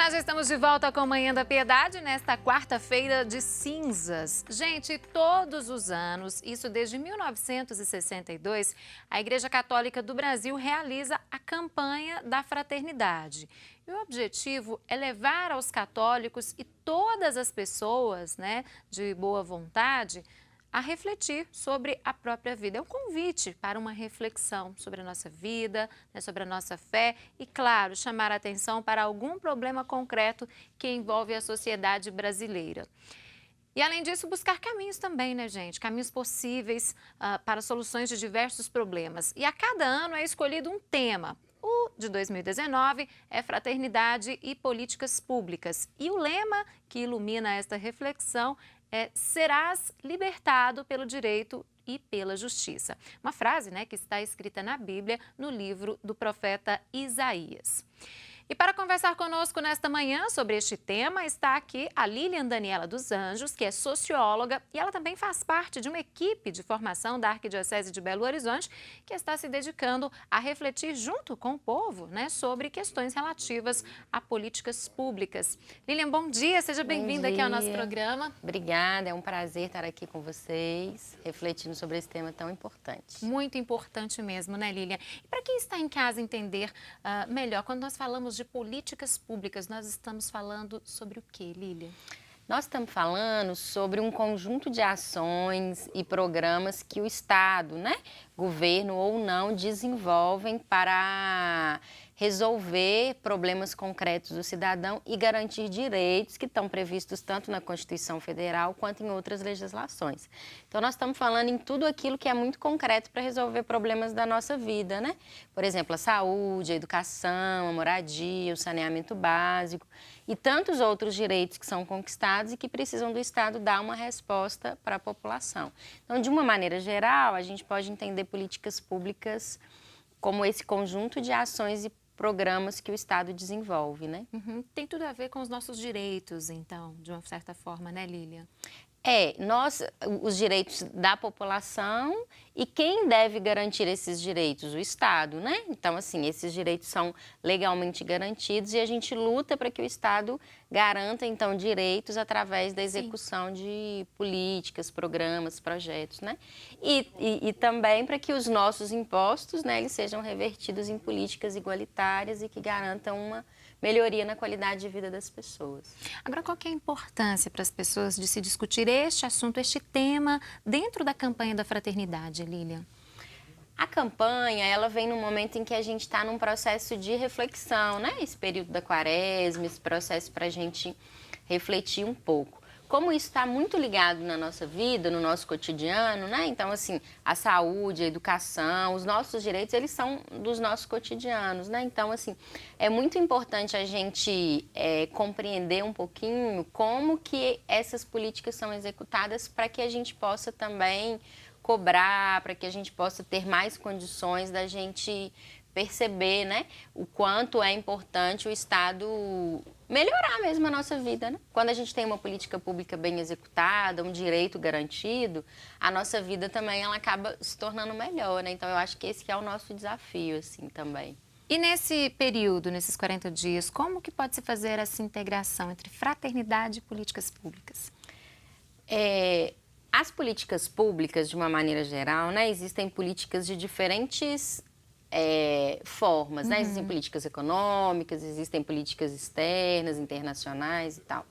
nós já estamos de volta com a Manhã da Piedade nesta quarta-feira de cinzas. Gente, todos os anos, isso desde 1962, a Igreja Católica do Brasil realiza a campanha da fraternidade. E o objetivo é levar aos católicos e todas as pessoas, de boa vontade, a refletir sobre a própria vida. É um convite para uma reflexão sobre a nossa vida, sobre a nossa fé e, claro, chamar a atenção para algum problema concreto que envolve a sociedade brasileira. E, além disso, buscar caminhos também, gente? Caminhos possíveis para soluções de diversos problemas. E a cada ano é escolhido um tema. O de 2019 é Fraternidade e Políticas Públicas. E o lema que ilumina esta reflexão é: serás libertado pelo direito e pela justiça. Uma frase, que está escrita na Bíblia, no livro do profeta Isaías. E para conversar conosco nesta manhã sobre este tema, está aqui a Lilian Daniela dos Anjos, que é socióloga, e ela também faz parte de uma equipe de formação da Arquidiocese de Belo Horizonte, que está se dedicando a refletir junto com o povo, sobre questões relativas a políticas públicas. Lilian, bom dia, seja bem-vinda aqui ao nosso programa. Obrigada, é um prazer estar aqui com vocês, refletindo sobre esse tema tão importante. Muito importante mesmo, Lilian? E para quem está em casa entender melhor, quando nós falamos de políticas públicas, nós estamos falando sobre o quê, Lilian? Nós estamos falando sobre um conjunto de ações e programas que o Estado, governo ou não, desenvolvem para resolver problemas concretos do cidadão e garantir direitos que estão previstos tanto na Constituição Federal quanto em outras legislações. Então, nós estamos falando em tudo aquilo que é muito concreto para resolver problemas da nossa vida, Por exemplo, a saúde, a educação, a moradia, o saneamento básico e tantos outros direitos que são conquistados e que precisam do Estado dar uma resposta para a população. Então, de uma maneira geral, a gente pode entender políticas públicas como esse conjunto de ações e programas que o Estado desenvolve, Tem tudo a ver com os nossos direitos, então, de uma certa forma, Lilian? Os direitos da população e quem deve garantir esses direitos? O Estado, Então, assim, esses direitos são legalmente garantidos e a gente luta para que o Estado garanta, então, direitos através da execução de políticas, programas, projetos, E também para que os nossos impostos, eles sejam revertidos em políticas igualitárias e que garantam uma melhoria na qualidade de vida das pessoas. Agora, qual que é a importância para as pessoas de se discutir este assunto, este tema, dentro da campanha da fraternidade, Lilian? A campanha, ela vem no momento em que a gente está num processo de reflexão, Esse período da quaresma, esse processo para a gente refletir um pouco. Como isso está muito ligado na nossa vida, no nosso cotidiano, Então, assim, a saúde, a educação, os nossos direitos, eles são dos nossos cotidianos, Então, assim, é muito importante a gente compreender um pouquinho como que essas políticas são executadas para que a gente possa também cobrar, para que a gente possa ter mais condições da gente perceber, o quanto é importante o Estado melhorar mesmo a nossa vida, Quando a gente tem uma política pública bem executada, um direito garantido, a nossa vida também ela acaba se tornando melhor, Então, eu acho que esse que é o nosso desafio, assim, também. E nesse período, nesses 40 dias, como que pode se fazer essa integração entre fraternidade e políticas públicas? As políticas públicas, de uma maneira geral, existem políticas de diferentes formas, Existem políticas econômicas, existem políticas externas, internacionais e tal.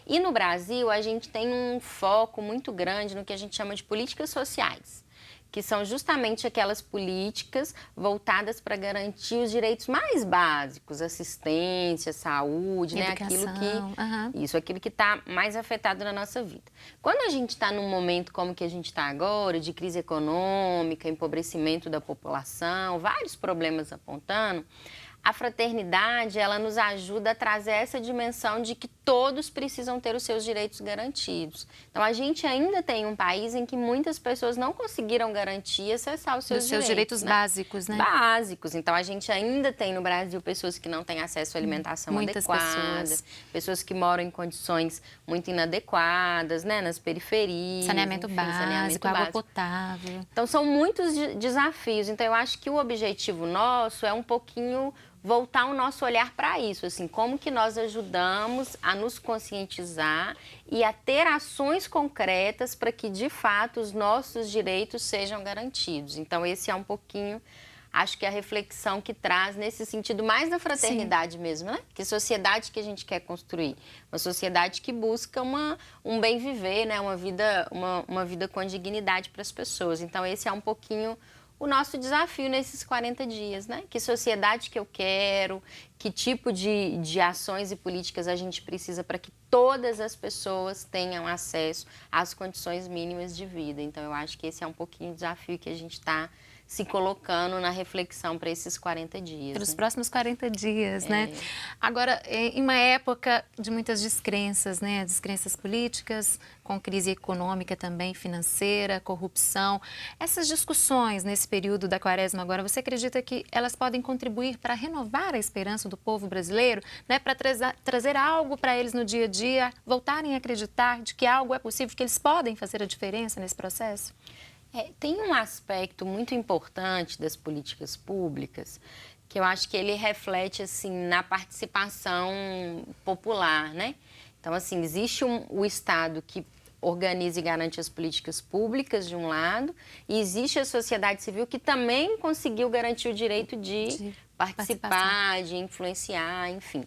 E no Brasil, a gente tem um foco muito grande no que a gente chama de políticas sociais, que são justamente aquelas políticas voltadas para garantir os direitos mais básicos, assistência, saúde, aquilo que está mais afetado na nossa vida. Quando a gente está num momento como que a gente está agora, de crise econômica, empobrecimento da população, vários problemas apontando, a fraternidade, ela nos ajuda a trazer essa dimensão de que todos precisam ter os seus direitos garantidos. Então, a gente ainda tem um país em que muitas pessoas não conseguiram garantir e acessar os seus direitos básicos, Básicos. Então, a gente ainda tem no Brasil pessoas que não têm acesso à alimentação adequada, pessoas que moram em condições muito inadequadas, nas periferias. Saneamento básico, água potável. Então, são muitos desafios. Então, eu acho que o objetivo nosso é um pouquinho voltar o nosso olhar para isso, assim, como que nós ajudamos a nos conscientizar e a ter ações concretas para que, de fato, os nossos direitos sejam garantidos. Então, esse é um pouquinho, acho que a reflexão que traz nesse sentido mais da fraternidade mesmo, né? Que sociedade que a gente quer construir? Uma sociedade que busca um bem viver, né? Uma vida com dignidade para as pessoas. Então, esse é um pouquinho o nosso desafio nesses 40 dias, né? Que sociedade que eu quero, que tipo de ações e políticas a gente precisa para que todas as pessoas tenham acesso às condições mínimas de vida. Então, eu acho que esse é um pouquinho o desafio que a gente está se colocando na reflexão para esses 40 dias. Para os né? próximos 40 dias, né? Agora, em uma época de muitas descrenças, né? Descrenças políticas, com crise econômica também, financeira, corrupção. Essas discussões nesse período da quaresma agora, você acredita que elas podem contribuir para renovar a esperança do povo brasileiro, né? Para trazer algo para eles no dia a dia, voltarem a acreditar de que algo é possível, que eles podem fazer a diferença nesse processo? Tem um aspecto muito importante das políticas públicas que eu acho que ele reflete assim na participação popular, né? Então, assim, existe o Estado que organiza e garante as políticas públicas de um lado e existe a sociedade civil que também conseguiu garantir o direito de participar, de influenciar, enfim.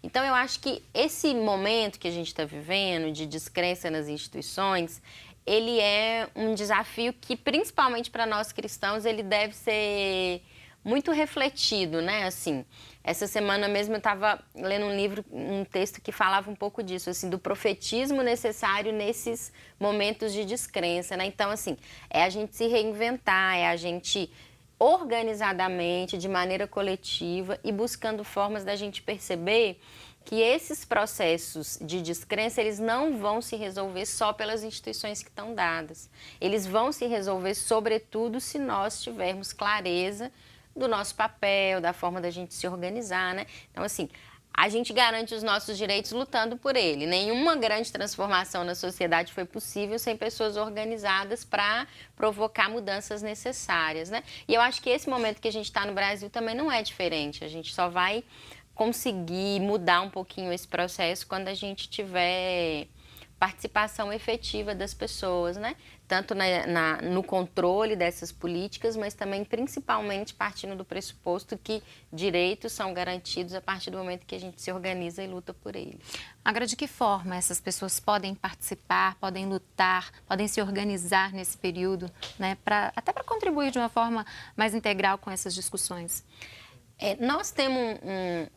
Então, eu acho que esse momento que a gente está vivendo de descrença nas instituições, ele é um desafio que, principalmente para nós cristãos, ele deve ser muito refletido, né? Assim, essa semana mesmo eu estava lendo um livro, um texto que falava um pouco disso, assim, do profetismo necessário nesses momentos de descrença, né? Então, assim, é a gente se reinventar, é a gente organizadamente, de maneira coletiva e buscando formas da gente perceber que esses processos de descrença, eles não vão se resolver só pelas instituições que estão dadas. Eles vão se resolver, sobretudo, se nós tivermos clareza do nosso papel, da forma da gente se organizar, né? Então, assim, a gente garante os nossos direitos lutando por ele. Nenhuma grande transformação na sociedade foi possível sem pessoas organizadas para provocar mudanças necessárias, né? E eu acho que esse momento que a gente está no Brasil também não é diferente. A gente só vai conseguir mudar um pouquinho esse processo quando a gente tiver participação efetiva das pessoas, né? Tanto no controle dessas políticas, mas também principalmente partindo do pressuposto que direitos são garantidos a partir do momento que a gente se organiza e luta por eles. Agora, de que forma essas pessoas podem participar, podem lutar, podem se organizar nesse período, né? Até para contribuir de uma forma mais integral com essas discussões? Nós temos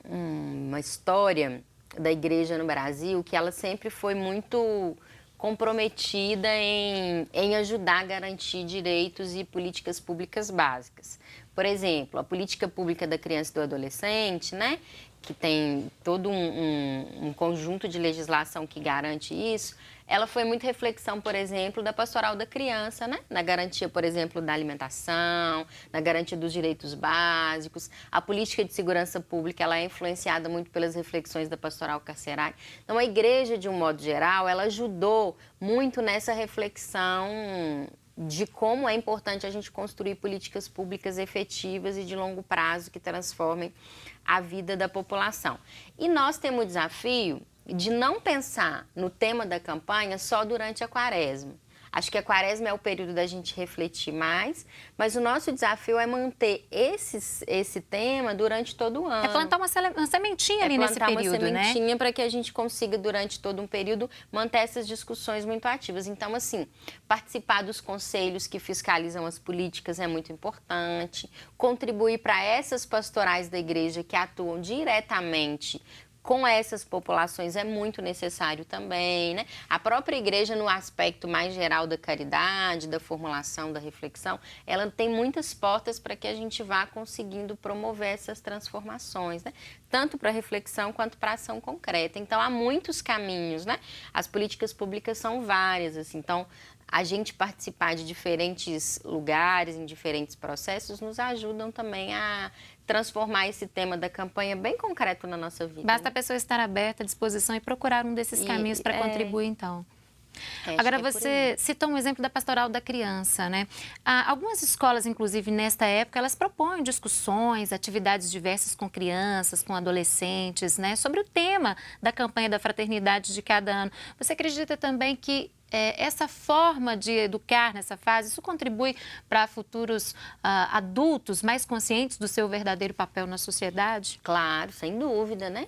uma história da igreja no Brasil que ela sempre foi muito comprometida em ajudar a garantir direitos e políticas públicas básicas. Por exemplo, a política pública da criança e do adolescente, né, que tem todo um conjunto de legislação que garante isso, ela foi muito reflexão, por exemplo, da pastoral da criança, né? Na garantia, por exemplo, da alimentação, na garantia dos direitos básicos. A política de segurança pública, ela é influenciada muito pelas reflexões da pastoral carcerária. Então, a igreja, de um modo geral, ela ajudou muito nessa reflexão de como é importante a gente construir políticas públicas efetivas e de longo prazo que transformem a vida da população. E nós temos o desafio de não pensar no tema da campanha só durante a quaresma. Acho que a quaresma é o período da gente refletir mais, mas o nosso desafio é manter esse tema durante todo o ano. É plantar uma sementinha ali nesse período, né? Plantar uma sementinha para que a gente consiga, durante todo um período, manter essas discussões muito ativas. Então, assim, participar dos conselhos que fiscalizam as políticas é muito importante, contribuir para essas pastorais da igreja que atuam diretamente com essas populações é muito necessário também, né? A própria igreja, no aspecto mais geral da caridade, da formulação, da reflexão, ela tem muitas portas para que a gente vá conseguindo promover essas transformações, né? Tanto para reflexão quanto para ação concreta. Então, há muitos caminhos, né? As políticas públicas são várias, assim, então a gente participar de diferentes lugares, em diferentes processos, nos ajudam também a transformar esse tema da campanha bem concreto na nossa vida. Basta a pessoa estar aberta, à disposição e procurar um desses caminhos para contribuir, então. Agora, Acho que é por você aí. citou um exemplo da pastoral da criança, né? Algumas escolas, inclusive, nesta época, elas propõem discussões, atividades diversas com crianças, com adolescentes, né? Sobre o tema da campanha da fraternidade de cada ano. Você acredita também que essa forma de educar nessa fase, isso contribui para futuros adultos mais conscientes do seu verdadeiro papel na sociedade? Claro, sem dúvida, né?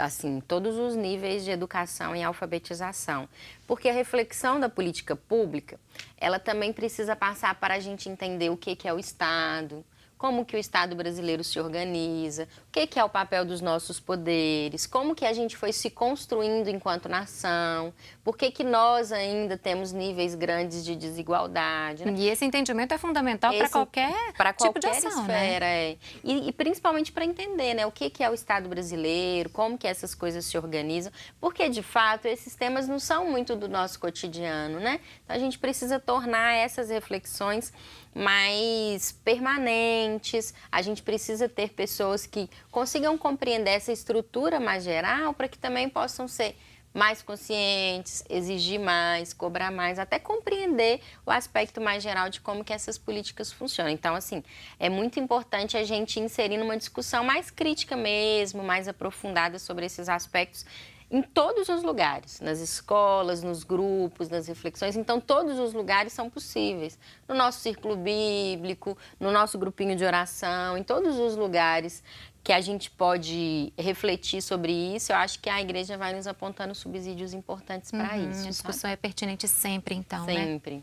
Assim, todos os níveis de educação e alfabetização. Porque a reflexão da política pública, ela também precisa passar para a gente entender o que é o Estado, como que o Estado brasileiro se organiza, o que é o papel dos nossos poderes, como que a gente foi se construindo enquanto nação, por que nós ainda temos níveis grandes de desigualdade, né? E esse entendimento é fundamental para qualquer tipo de ação, esfera, né? E principalmente para entender, né, o que é o Estado brasileiro, como que essas coisas se organizam, porque de fato esses temas não são muito do nosso cotidiano, né? Então a gente precisa tornar essas reflexões mais permanentes, a gente precisa ter pessoas que consigam compreender essa estrutura mais geral para que também possam ser mais conscientes, exigir mais, cobrar mais, até compreender o aspecto mais geral de como que essas políticas funcionam. Então, assim, é muito importante a gente inserir numa discussão mais crítica mesmo, mais aprofundada sobre esses aspectos em todos os lugares, nas escolas, nos grupos, nas reflexões. Então, todos os lugares são possíveis. No nosso círculo bíblico, no nosso grupinho de oração, em todos os lugares que a gente pode refletir sobre isso, eu acho que a igreja vai nos apontando subsídios importantes para isso. A discussão é pertinente sempre, então, sempre. Né?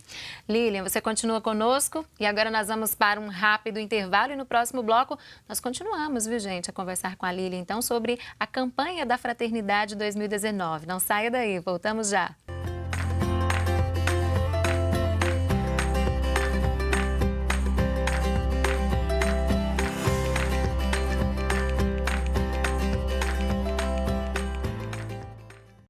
Lilian, você continua conosco e agora nós vamos para um rápido intervalo e no próximo bloco nós continuamos, viu, gente, a conversar com a Lilian, então, sobre a campanha da Fraternidade 2019. Não saia daí, voltamos já.